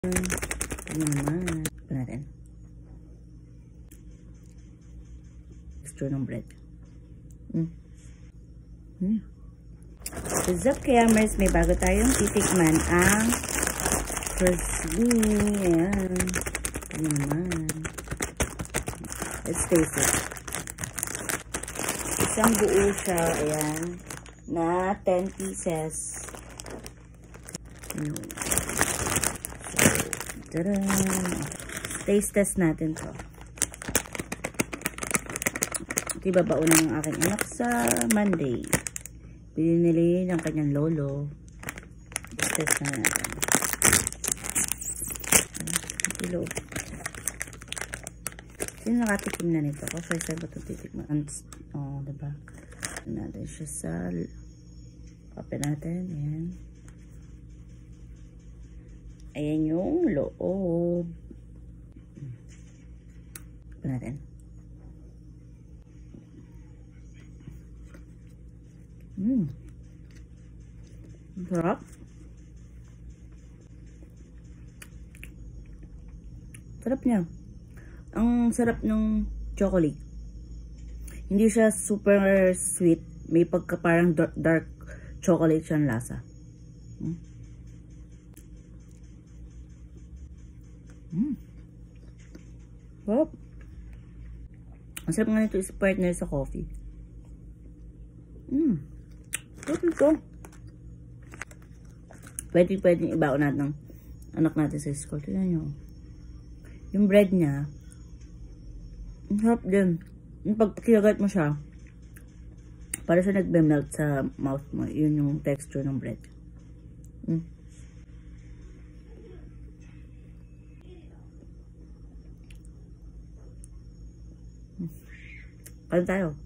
Ano naman. Ito natin. Texture ng bread. So, Zap Kayamers, may bago tayong titikman ang Crostini. Ayan. Ano naman. Let's taste it. Isang buo siya. Ayan. Na 10 pieces. Ayan. Tada! Taste test natin to. Ito ibabaon ng aking anak sa Monday. Pinili ng kanyang lolo. Test na natin. Ito loob. Sino nakatikim na nito? Ako first time ko ito titikman. Oh, diba? Natin siya sa open natin. Ayan. Ayan yung loob. Ito natin. Sarap. Sarap niya. Ang sarap ng chocolate. Hindi siya super sweet. May pagka parang dark chocolate siyang lasa. Sarap. Ang sarap nga nito is partner sa coffee. Sarap ito. Pwede ibaon natin ng anak natin sa school. Tignan nyo. Yung bread niya, ang sarap din. Yung pag kinagat mo siya, para siya nagbe-melt sa mouth mo. Yun yung texture ng bread. Kain tayo.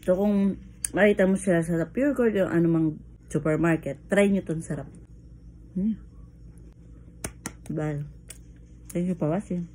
So, kung makita mo sila sa Pure Gold yung anumang supermarket, try nyo itong sarap. Diba? Thank you for watching.